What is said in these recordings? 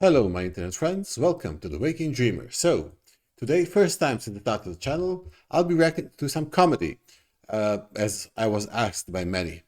Hello my internet friends, welcome to The Waking Dreamer. So, today, first time since the start of the channel, I'll be reacting to some comedy, as I was asked by many.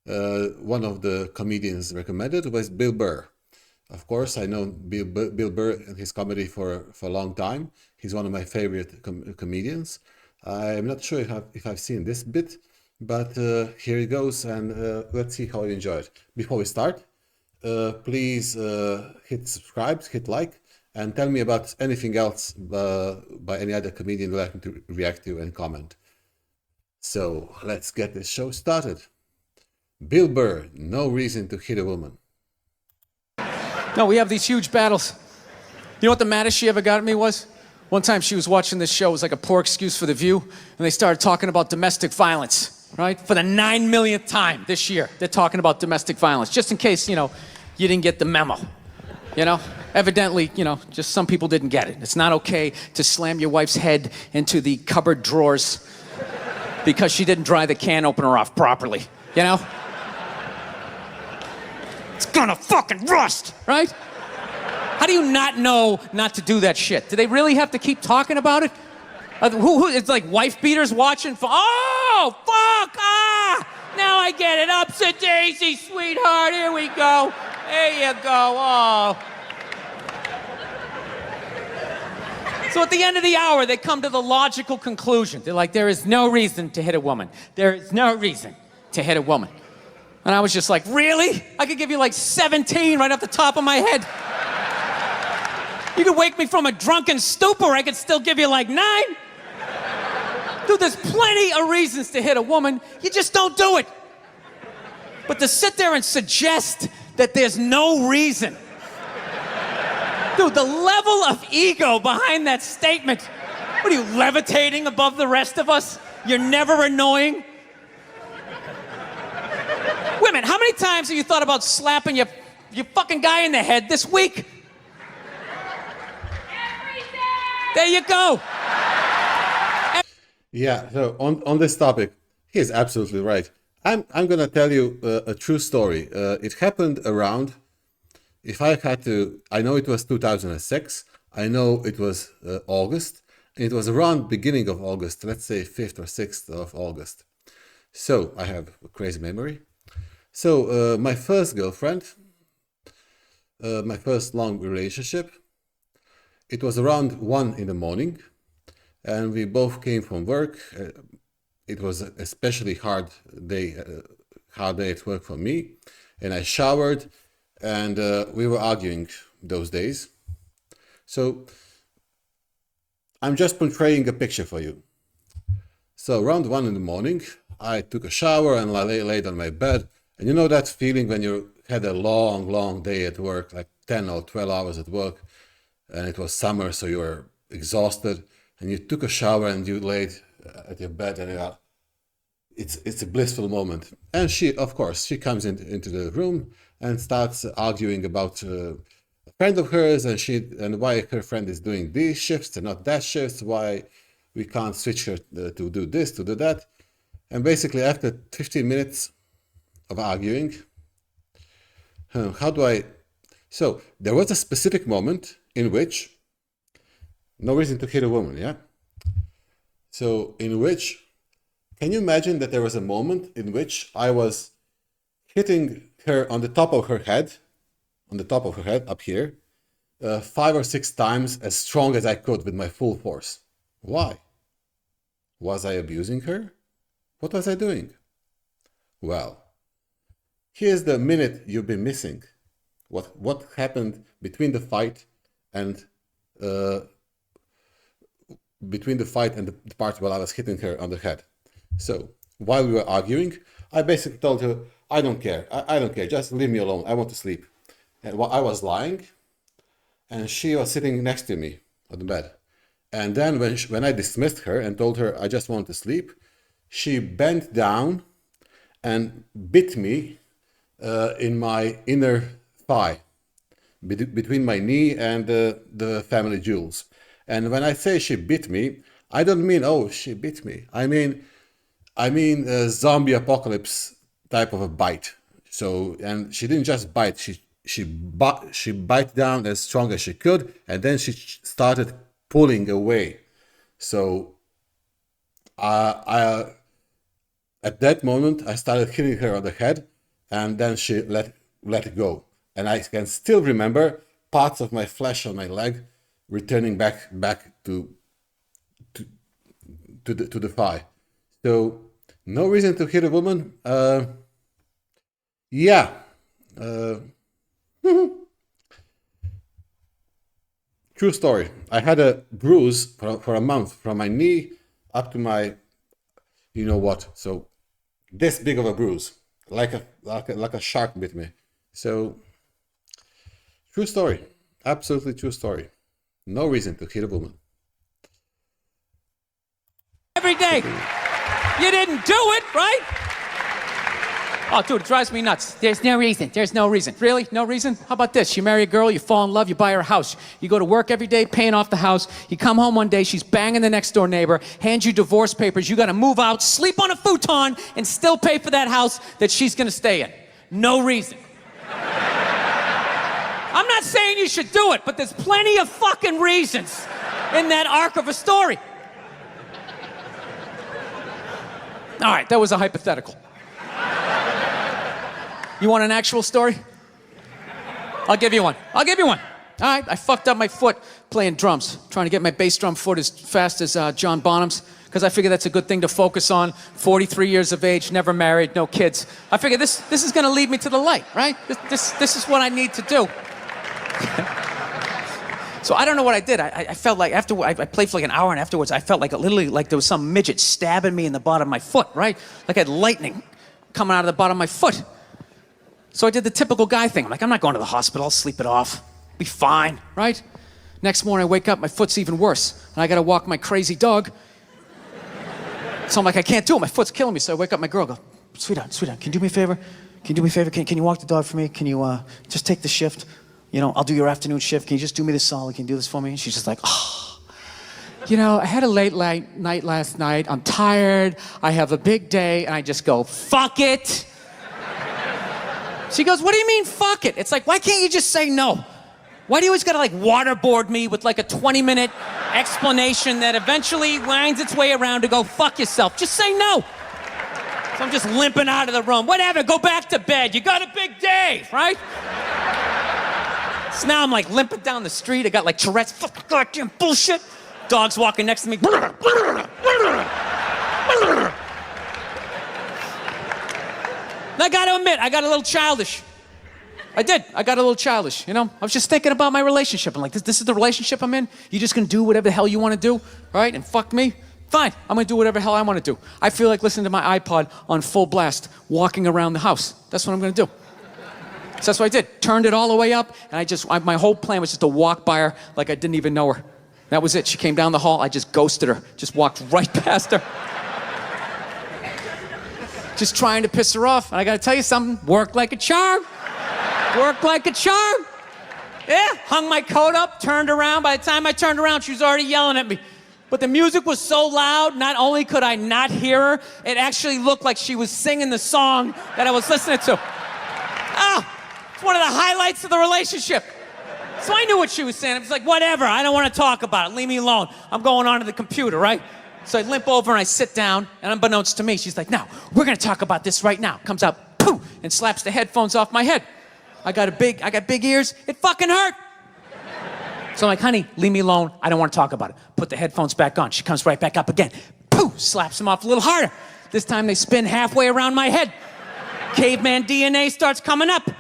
One of the comedians recommended was Bill Burr. Of course, I know Bill Burr and his comedy for a long time. He's one of my favorite comedians. I'm not sure if I've seen this bit, but here it goes, and let's see how you enjoy it. Before we start, please hit subscribe, hit like, and tell me about anything else by any other comedian you'd like me to react to and comment. So let's get this show started. Bill Burr, no reason to hit a woman. No, we have these huge battles. You know what the maddest she ever got at me was? One time she was watching this show, it was like a poor excuse for The View, and they started talking about domestic violence, right? For the 9 millionth time this year, they're talking about domestic violence, just in case, you didn't get the memo, Evidently, just some people didn't get it. It's not okay to slam your wife's head into the cupboard drawers because she didn't dry the can opener off properly, It's gonna fucking rust, right? How do you not know not to do that shit? Do they really have to keep talking about it? It's like wife beaters watching. Oh, fuck! Now I get it. Upset daisy, sweetheart. Here we go. There you go. Oh. So at the end of the hour, they come to the logical conclusion. They're like, there is no reason to hit a woman. There is no reason to hit a woman. And I was just like, really? I could give you like 17 right off the top of my head. You could wake me from a drunken stupor, I could still give you like 9. Dude, there's plenty of reasons to hit a woman. You just don't do it. But to sit there and suggest that there's no reason. Dude, the level of ego behind that statement. What are you, levitating above the rest of us? You're never annoying? Women, how many times have you thought about slapping your fucking guy in the head this week? There you go. Yeah, so on this topic, he is absolutely right. I'm gonna tell you a true story. It happened around, if I had to, I know it was 2006, I know it was August, and it was around beginning of August, let's say 5th or 6th of August. So I have a crazy memory. So my first girlfriend, my first long relationship, it was around 1 in the morning, and we both came from work. It was an especially hard day at work for me, and I showered, and we were arguing those days. So I'm just portraying a picture for you. So around 1 in the morning, I took a shower and laid on my bed, and you know that feeling when you had a long day at work, like 10 or 12 hours at work, and it was summer, so you were exhausted, and you took a shower and you laid at your bed, and it's a blissful moment. And she, of course, she comes into the room and starts arguing about a friend of hers, and why her friend is doing these shifts and not that shifts, why we can't switch her to do this, to do that. And basically, after 15 minutes of arguing, so there was a specific moment in which, no reason to hit a woman, yeah? So in which, can you imagine that there was a moment in which I was hitting her on the top of her head, up here, 5 or 6 times as strong as I could with my full force. Why? Was I abusing her? What was I doing? Well, here's the minute you've been missing. What happened between the fight and the part where I was hitting her on the head. So while we were arguing, I basically told her, I don't care. I don't care. Just leave me alone. I want to sleep. And while I was lying, and she was sitting next to me on the bed. And then when I dismissed her and told her I just want to sleep, she bent down and bit me in my inner thigh, between my knee and the family jewels. And when I say she bit me, I don't mean, oh, she bit me. I mean a zombie apocalypse type of a bite. So, and she didn't just bite, she bite down as strong as she could, and then she started pulling away. So at that moment, I started hitting her on the head, and then she let it go. And I can still remember parts of my flesh on my leg returning back to the thigh. So no reason to hit a woman. Yeah. True story. I had a bruise for a month from my knee up to my, you know what. So this big of a bruise, like a shark bit me. So true story. Absolutely true story. No reason to hit a woman. Every day. You didn't do it, right? Oh, dude, it drives me nuts. There's no reason. There's no reason. Really? No reason? How about this? You marry a girl, you fall in love, you buy her a house. You go to work every day paying off the house. You come home one day, she's banging the next door neighbor, hands you divorce papers. You got to move out, sleep on a futon, and still pay for that house that she's going to stay in. No reason. I'm not saying you should do it, but there's plenty of fucking reasons in that arc of a story. All right, that was a hypothetical. You want an actual story? I'll give you one. All right, I fucked up my foot playing drums, trying to get my bass drum foot as fast as John Bonham's, because I figure that's a good thing to focus on. 43 years of age, never married, no kids. I figure this is going to lead me to the light, right? This is what I need to do. So I don't know what I did. I felt like after I played for like an hour, and afterwards I felt like literally like there was some midget stabbing me in the bottom of my foot, right? Like I had lightning coming out of the bottom of my foot. So I did the typical guy thing. I'm like, I'm not going to the hospital. I'll sleep it off. Be fine, right? Next morning I wake up, my foot's even worse, and I got to walk my crazy dog. So I'm like, I can't do it. My foot's killing me. So I wake up my girl, go, sweetheart, can you do me a favor? Can you walk the dog for me? Can you just take the shift? You know, I'll do your afternoon shift. Can you just do me this solid? Can you do this for me? And she's just like, oh. You know, I had a late night last night. I'm tired. I have a big day. And I just go, fuck it. She goes, what do you mean, fuck it? It's like, why can't you just say no? Why do you always gotta like waterboard me with like a 20-minute explanation that eventually winds its way around to go, fuck yourself? Just say no. So I'm just limping out of the room. Whatever, go back to bed. You got a big day, right? So now I'm like limping down the street. I got like Tourette's, fucking goddamn bullshit. Dog's walking next to me. And I gotta admit, I got a little childish. I did. I got a little childish, you know? I was just thinking about my relationship. I'm like, this is the relationship I'm in? You just gonna do whatever the hell you wanna do, right? And fuck me? Fine, I'm gonna do whatever the hell I wanna do. I feel like listening to my iPod on full blast, walking around the house. That's what I'm gonna do. So that's what I did. Turned it all the way up, and my whole plan was just to walk by her like I didn't even know her. That was it. She came down the hall, I just ghosted her. Just walked right past her. Just trying to piss her off. And I gotta tell you something, worked like a charm. Worked like a charm. Yeah, hung my coat up, turned around. By the time I turned around, she was already yelling at me. But the music was so loud, not only could I not hear her, it actually looked like she was singing the song that I was listening to. It's one of the highlights of the relationship. So I knew what she was saying. I was like, whatever, I don't want to talk about it. Leave me alone. I'm going on to the computer, right? So I limp over and I sit down, and unbeknownst to me, she's like, now, we're gonna talk about this right now. Comes out, poof, and slaps the headphones off my head. I got big ears, it fucking hurt. So I'm like, honey, leave me alone. I don't want to talk about it. Put the headphones back on. She comes right back up again. Poof, slaps them off a little harder. This time they spin halfway around my head. Caveman DNA starts coming up.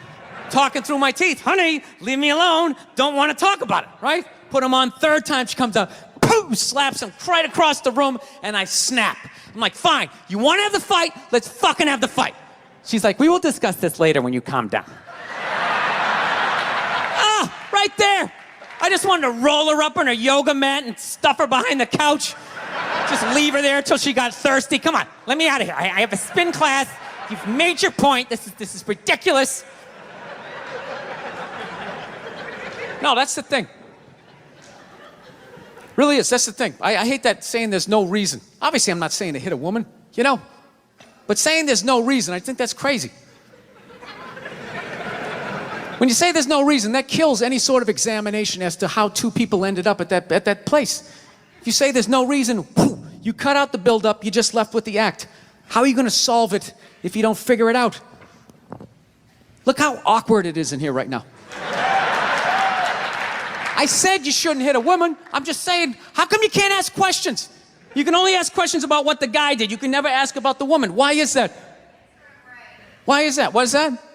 Talking through my teeth. Honey, leave me alone. Don't want to talk about it, right? Put them on third time. She comes out. Poof, slaps him right across the room, and I snap. I'm like, fine, you want to have the fight? Let's fucking have the fight. She's like, we will discuss this later when you calm down. Right there. I just wanted to roll her up on her yoga mat and stuff her behind the couch. Just leave her there until she got thirsty. Come on, let me out of here. I have a spin class. You've made your point. This is ridiculous. No, that's the thing. Really is, that's the thing. I hate that saying there's no reason. Obviously, I'm not saying to hit a woman, you know? But saying there's no reason, I think that's crazy. When you say there's no reason, that kills any sort of examination as to how two people ended up at that place. If you say there's no reason, you cut out the build-up, you're just left with the act. How are you going to solve it if you don't figure it out? Look how awkward it is in here right now. I said you shouldn't hit a woman. I'm just saying, how come you can't ask questions? You can only ask questions about what the guy did. You can never ask about the woman. Why is that? Why is that? What is that?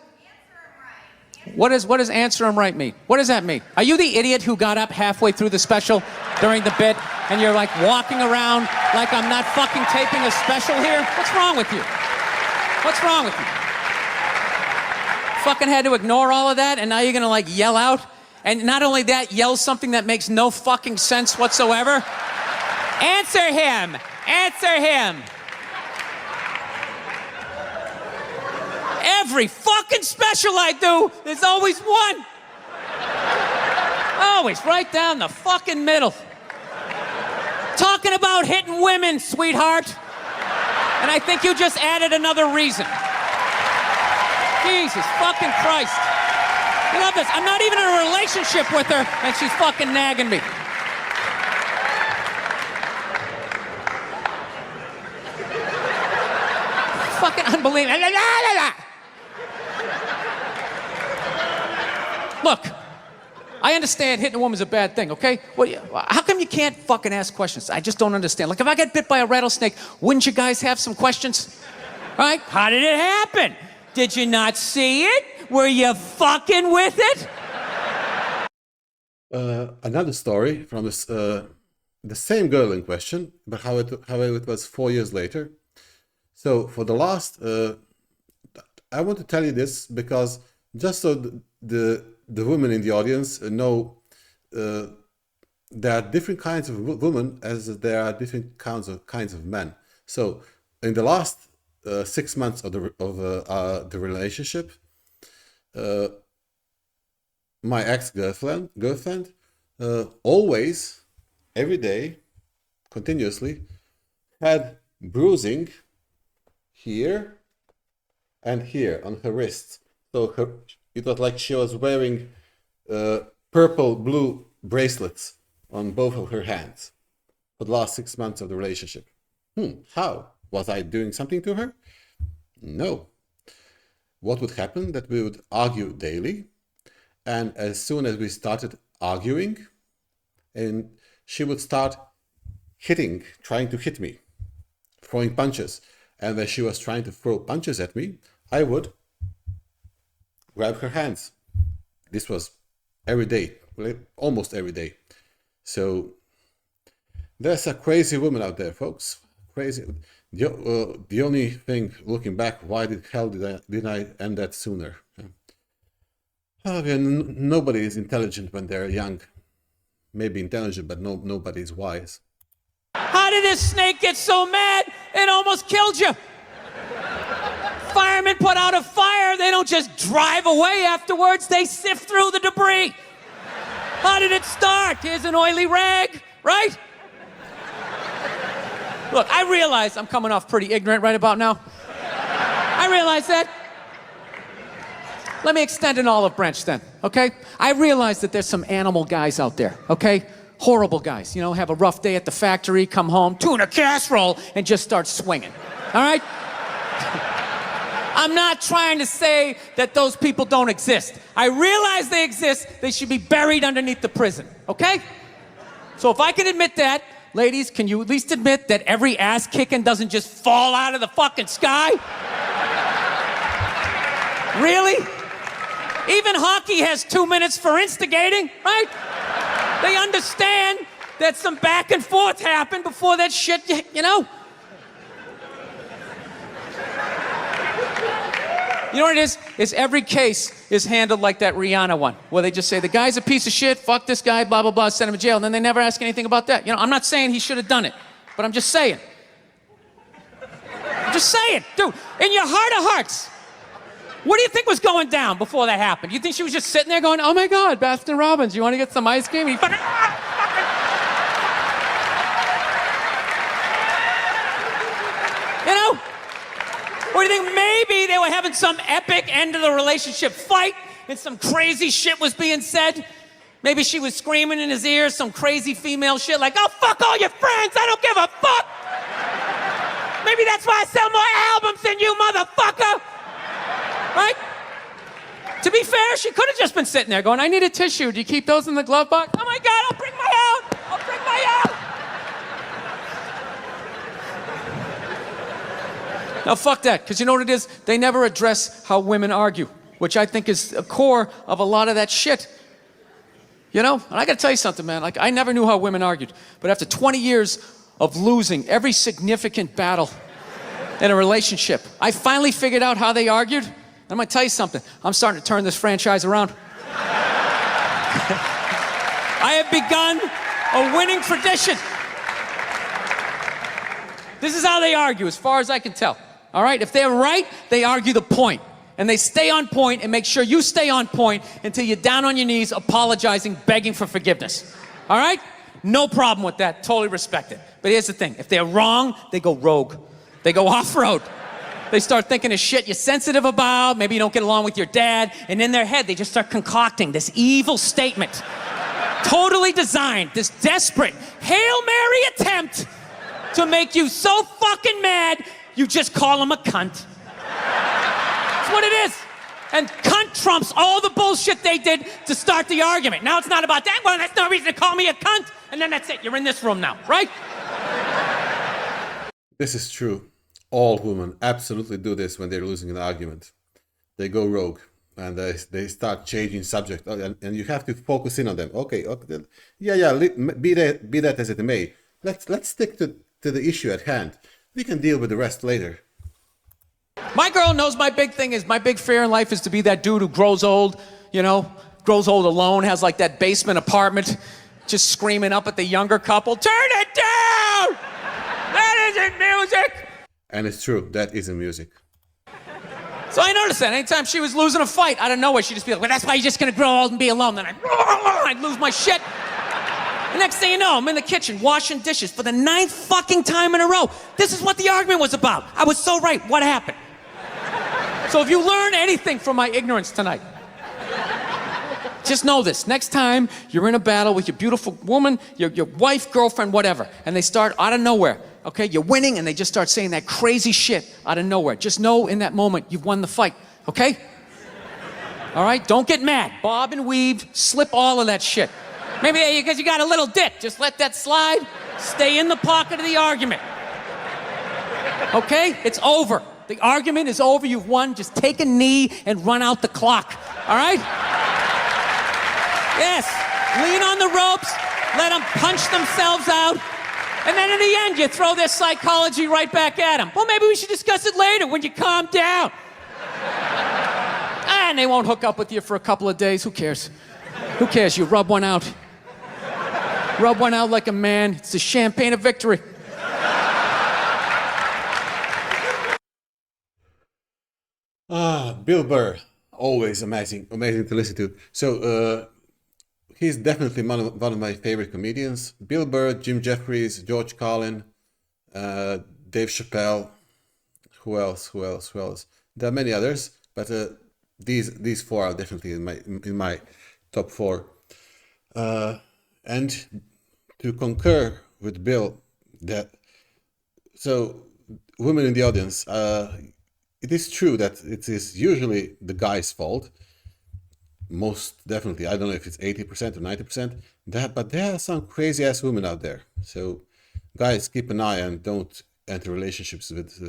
What does answer him right mean? What does that mean? Are you the idiot who got up halfway through the special during the bit and you're like walking around like I'm not fucking taping a special here? What's wrong with you? What's wrong with you? Fucking had to ignore all of that and now you're gonna like yell out? And not only that, yell something that makes no fucking sense whatsoever? Answer him! Answer him! Every fucking special I do, there's always one. Always right down the fucking middle. Talking about hitting women, sweetheart. And I think you just added another reason. Jesus fucking Christ. You love this. I'm not even in a relationship with her, and she's fucking nagging me. Fucking unbelievable. Look, I understand hitting a woman's a bad thing, okay? Well, how come you can't fucking ask questions? I just don't understand. Like, if I get bit by a rattlesnake, wouldn't you guys have some questions? Right? How did it happen? Did you not see it? Were you fucking with it? Another story from this, the same girl in question, but how it was 4 years later. So for the last, I want to tell you this because just so the women in the audience know there are different kinds of women as there are different kinds of men. So in the last 6 months of the relationship, my ex-girlfriend always, every day, continuously had bruising here and here on her wrists. So it was like she was wearing purple blue bracelets on both of her hands for the last 6 months of the relationship. How? Was I doing something to her? No. What would happen? That we would argue daily, and as soon as we started arguing, and she would start trying to hit me, throwing punches. And when she was trying to throw punches at me, I would grab her hands. This was every day, almost every day. So there's a crazy woman out there, folks. Crazy. The only thing, looking back, why the hell did I end that sooner? Nobody is intelligent when they're young. Maybe intelligent, but nobody is wise. How did this snake get so mad it almost killed you? Firemen put out a fire, they don't just drive away afterwards, they sift through the debris. How did it start? Here's an oily rag, right? Look, I realize I'm coming off pretty ignorant right about now. I realize that. Let me extend an olive branch then, okay? I realize that there's some animal guys out there, okay? Horrible guys, you know, have a rough day at the factory, come home, tuna casserole, and just start swinging, all right? I'm not trying to say that those people don't exist. I realize they exist, they should be buried underneath the prison, okay? So if I can admit that, ladies, can you at least admit that every ass kicking doesn't just fall out of the fucking sky? Really? Even hockey has 2 minutes for instigating, right? They understand that some back and forth happened before that shit, you know? You know what it is? Is every case is handled like that Rihanna one, where they just say, the guy's a piece of shit, fuck this guy, blah, blah, blah, send him to jail, and then they never ask anything about that. You know, I'm not saying he should have done it, but I'm just saying. I'm just saying, dude, in your heart of hearts, what do you think was going down before that happened? You think she was just sitting there going, oh my God, Baskin Robbins, you want to get some ice cream? And he fucking, you know? Or do you think maybe they were having some epic end of the relationship fight and some crazy shit was being said. Maybe she was screaming in his ear some crazy female shit like, "Oh, fuck all your friends, I don't give a fuck." Maybe that's why I sell more albums than you, motherfucker. Right? To be fair, she could have just been sitting there going, "I need a tissue. Do you keep those in the glove box?" "Oh my God, I'll bring my out. I'll bring my out." Now, fuck that, because you know what it is? They never address how women argue, which I think is a core of a lot of that shit. You know? And I gotta tell you something, man. Like, I never knew how women argued. But after 20 years of losing every significant battle in a relationship, I finally figured out how they argued. And I'm gonna tell you something. I'm starting to turn this franchise around. I have begun a winning tradition. This is how they argue, as far as I can tell. All right? If they're right, they argue the point. And they stay on point and make sure you stay on point until you're down on your knees, apologizing, begging for forgiveness. All right? No problem with that. Totally respect it. But here's the thing. If they're wrong, they go rogue. They go off-road. They start thinking of shit you're sensitive about. Maybe you don't get along with your dad. And in their head, they just start concocting this evil statement. Totally designed, this desperate Hail Mary attempt to make you so fucking mad, you just call them a cunt. That's what it is. And cunt trumps all the bullshit they did to start the argument. Now it's not about that. Well, that's no reason to call me a cunt. And then that's it. You're in this room now, right? This is true. All women absolutely do this when they're losing an argument. They go rogue and they start changing subject, and you have to focus in on them. Okay, be that as it may. Let's stick to the issue at hand. We can deal with the rest later. My girl knows my big thing is, my big fear in life is to be that dude who grows old, you know, grows old alone, has like that basement apartment, just screaming up at the younger couple, "Turn it down! That isn't music!" And it's true, that isn't music. So I noticed that anytime she was losing a fight, out of nowhere, she'd just be like, "Well, that's why you're just gonna grow old and be alone." Then I'd lose my shit. The next thing you know, I'm in the kitchen washing dishes for the 9th fucking time in a row. This is what the argument was about. I was so right. What happened? So if you learn anything from my ignorance tonight, just know this. Next time you're in a battle with your beautiful woman, your wife, girlfriend, whatever, and they start out of nowhere, okay? You're winning and they just start saying that crazy shit out of nowhere. Just know in that moment you've won the fight, okay? All right? Don't get mad. Bob and weave, slip all of that shit. Maybe because you got a little dick. Just let that slide. Stay in the pocket of the argument. Okay? It's over. The argument is over. You've won. Just take a knee and run out the clock. All right? Yes. Lean on the ropes. Let them punch themselves out. And then in the end, you throw their psychology right back at them. Well, maybe we should discuss it later when you calm down. And they won't hook up with you for a couple of days. Who cares? Who cares? You rub one out. Rub one out like a man. It's the champagne of victory. Bill Burr, always amazing to listen to. So he's definitely one of my favorite comedians. Bill Burr, Jim Jeffries, George Carlin, Dave Chappelle. Who else? There are many others, but these four are definitely in my top 4. And to concur with Bill, so women in the audience, it is true that it is usually the guy's fault. Most definitely, I don't know if it's 80% or 90%. But there are some crazy ass women out there. So guys, keep an eye and don't enter relationships with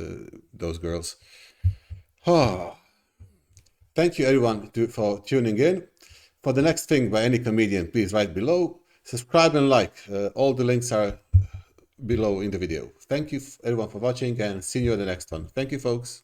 those girls. Thank you everyone for tuning in. For the next thing by any comedian, please write below. Subscribe and like. All the links are below in the video. Thank you everyone for watching and see you in the next one. Thank you, folks.